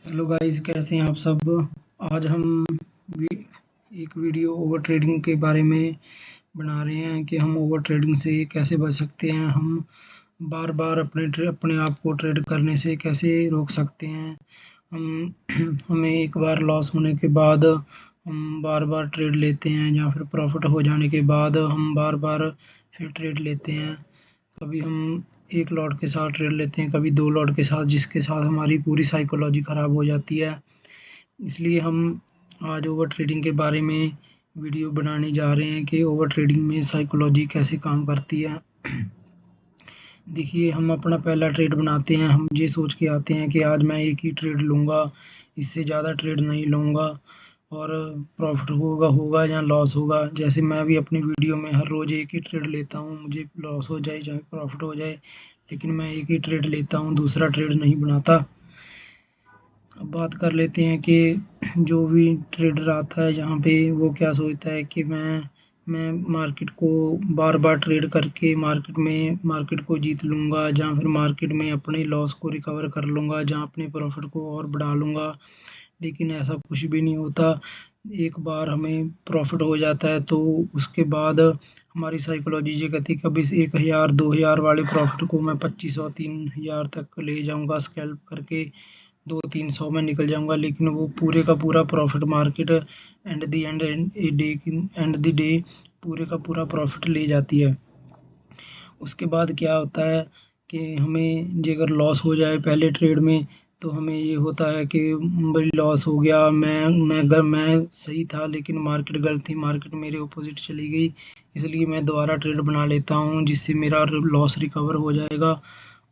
Hello guys, कैसे हैं आप सब। आज हम एक वीडियो ओवर ट्रेडिंग के बारे में बना रहे हैं कि हम ओवर ट्रेडिंग से कैसे बच सकते हैं। हम बार बार अपने आप को ट्रेड करने से कैसे रोक सकते हैं। हमें एक बार लॉस होने के बाद हम बार बार ट्रेड लेते हैं, या फिर प्रॉफिट हो जाने के बाद हम बार बार फिर ट्रेड लेते हैं। कभी हम एक लॉट के साथ ट्रेड लेते हैं, कभी 2 लॉट के साथ, जिसके साथ हमारी पूरी साइकोलॉजी ख़राब हो जाती है। इसलिए हम आज ओवर ट्रेडिंग के बारे में वीडियो बनाने जा रहे हैं कि ओवर ट्रेडिंग में साइकोलॉजी कैसे काम करती है। देखिए, हम अपना पहला ट्रेड बनाते हैं, हम ये सोच के आते हैं कि आज मैं एक ही ट्रेड लूँगा, इससे ज़्यादा ट्रेड नहीं लूँगा, और प्रॉफिट होगा या लॉस होगा। जैसे मैं भी अपनी वीडियो में हर रोज़ एक ही ट्रेड लेता हूँ, मुझे लॉस हो जाए चाहे प्रॉफिट हो जाए, लेकिन मैं एक ही ट्रेड लेता हूँ, दूसरा ट्रेड नहीं बनाता। अब बात कर लेते हैं कि जो भी ट्रेडर आता है यहाँ पे, वो क्या सोचता है कि मैं मार्केट को बार बार ट्रेड करके मार्केट को जीत लूँगा, या फिर मार्केट में अपने लॉस को रिकवर कर लूँगा, या अपने प्रॉफिट को और बढ़ा लूँगा। लेकिन ऐसा कुछ भी नहीं होता। एक बार हमें प्रॉफिट हो जाता है तो उसके बाद हमारी साइकोलॉजी ये कहती है कि अब इस 1000 2000 वाले प्रॉफिट को मैं 2500 3000 तक ले जाऊँगा, स्कैल्प करके 200-300 में निकल जाऊँगा। लेकिन वो पूरे का पूरा profit market and the day पूरे का पूरा प्रॉफिट ले जाती है। उसके बाद क्या होता है कि हमें जे अगर लॉस हो जाए पहले ट्रेड में, तो हमें ये होता है कि भाई लॉस हो गया, मैं सही था लेकिन मार्केट गलत थी, मार्केट मेरे अपोजिट चली गई, इसलिए मैं दोबारा ट्रेड बना लेता हूँ, जिससे मेरा लॉस रिकवर हो जाएगा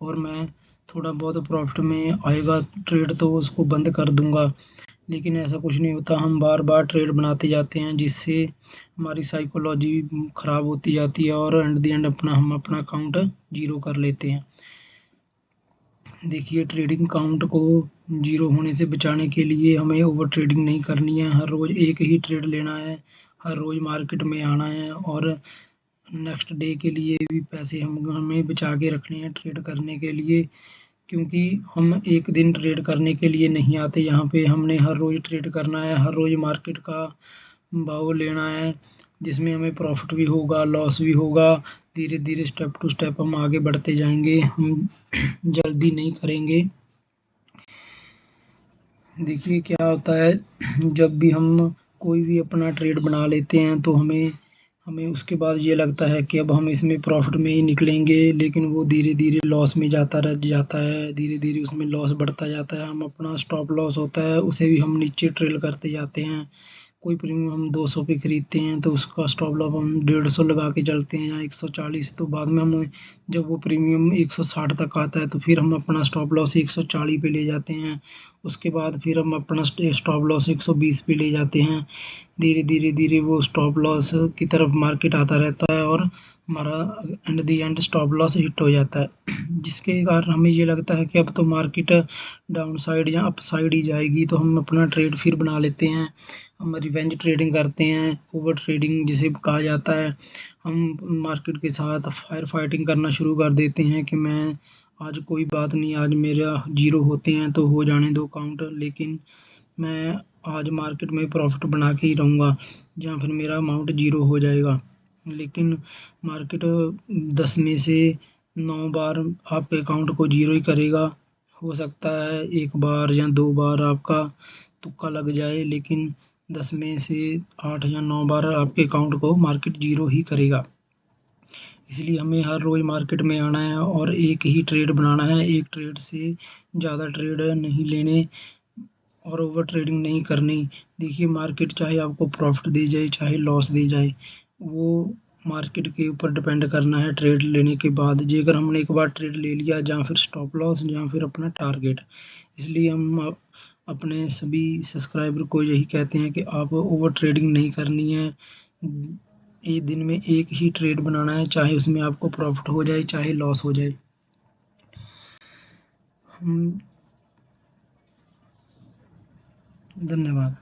और मैं थोड़ा बहुत प्रॉफिट में आएगा ट्रेड तो उसको बंद कर दूँगा। लेकिन ऐसा कुछ नहीं होता, हम बार बार ट्रेड बनाते जाते हैं, जिससे हमारी साइकोलॉजी ख़राब होती जाती है और एट द एंड हम अपना काउंट ज़ीरो कर लेते हैं। देखिए, ट्रेडिंग काउंट को ज़ीरो होने से बचाने के लिए हमें ओवर ट्रेडिंग नहीं करनी है। हर रोज़ एक ही ट्रेड लेना है, हर रोज़ मार्केट में आना है, और नेक्स्ट डे के लिए भी पैसे हमें बचा के रखने हैं ट्रेड करने के लिए। क्योंकि हम एक दिन ट्रेड करने के लिए नहीं आते यहाँ पे, हमने हर रोज़ ट्रेड करना है, हर रोज़ मार्केट का भाव लेना है, जिसमें हमें प्रॉफिट भी होगा, लॉस भी होगा। धीरे धीरे स्टेप टू स्टेप हम आगे बढ़ते जाएंगे, हम जल्दी नहीं करेंगे। देखिए क्या होता है, जब भी हम कोई भी अपना ट्रेड बना लेते हैं तो हमें उसके बाद ये लगता है कि अब हम इसमें प्रॉफिट में ही निकलेंगे, लेकिन वो धीरे धीरे लॉस में जाता है, धीरे धीरे उसमें लॉस बढ़ता जाता है। हम अपना स्टॉप लॉस होता है उसे भी हम नीचे ट्रेल करते जाते हैं। कोई प्रीमियम हम 200 पे ख़रीदते हैं तो उसका स्टॉप लॉस हम 150 लगा के चलते हैं, या 140। तो बाद में हम जब वो प्रीमियम 160 तक आता है तो फिर हम अपना स्टॉप लॉस 140 पे ले जाते हैं। उसके बाद फिर हम अपना स्टॉप लॉस 120 पे ले जाते हैं। धीरे-धीरे वो स्टॉप लॉस की तरफ मार्केट आता रहता है और हमारा at the end stop loss hit हो जाता है, जिसके कारण हमें ये लगता है कि अब तो मार्केट डाउन साइड या अप साइड ही जाएगी, तो हम अपना ट्रेड फिर बना लेते हैं। हम रिवेंज ट्रेडिंग करते हैं, ओवर ट्रेडिंग जिसे कहा जाता है। हम मार्केट के साथ फायर फाइटिंग करना शुरू कर देते हैं कि मैं आज कोई बात नहीं, आज मेरा ज़ीरो होते हैं तो हो जाने दो काउंट, लेकिन मैं आज मार्केट में प्रॉफिट बना के ही रहूँगा, या फिर मेरा अमाउंट ज़ीरो हो जाएगा। लेकिन मार्केट 10 में से 9 बार आपके अकाउंट को ज़ीरो ही करेगा। हो सकता है 1 बार या 2 बार आपका तुक्का लग जाए, लेकिन 10 में से 8 या 9 बार आपके अकाउंट को मार्केट ज़ीरो ही करेगा। इसलिए हमें हर रोज़ मार्केट में आना है और एक ही ट्रेड बनाना है, एक ट्रेड से ज़्यादा ट्रेड नहीं लेने और ओवर ट्रेडिंग नहीं करनी। देखिए, मार्केट चाहे आपको प्रॉफिट दे जाए चाहे लॉस दे जाए, वो मार्केट के ऊपर डिपेंड करना है ट्रेड लेने के बाद। जे अगर हमने एक बार ट्रेड ले लिया, या फिर स्टॉप लॉस या फिर अपना टारगेट। इसलिए हम अपने सभी सब्सक्राइबर को यही कहते हैं कि आप ओवर ट्रेडिंग नहीं करनी है। एक दिन में एक ही ट्रेड बनाना है, चाहे उसमें आपको प्रॉफिट हो जाए चाहे लॉस हो जाए। धन्यवाद।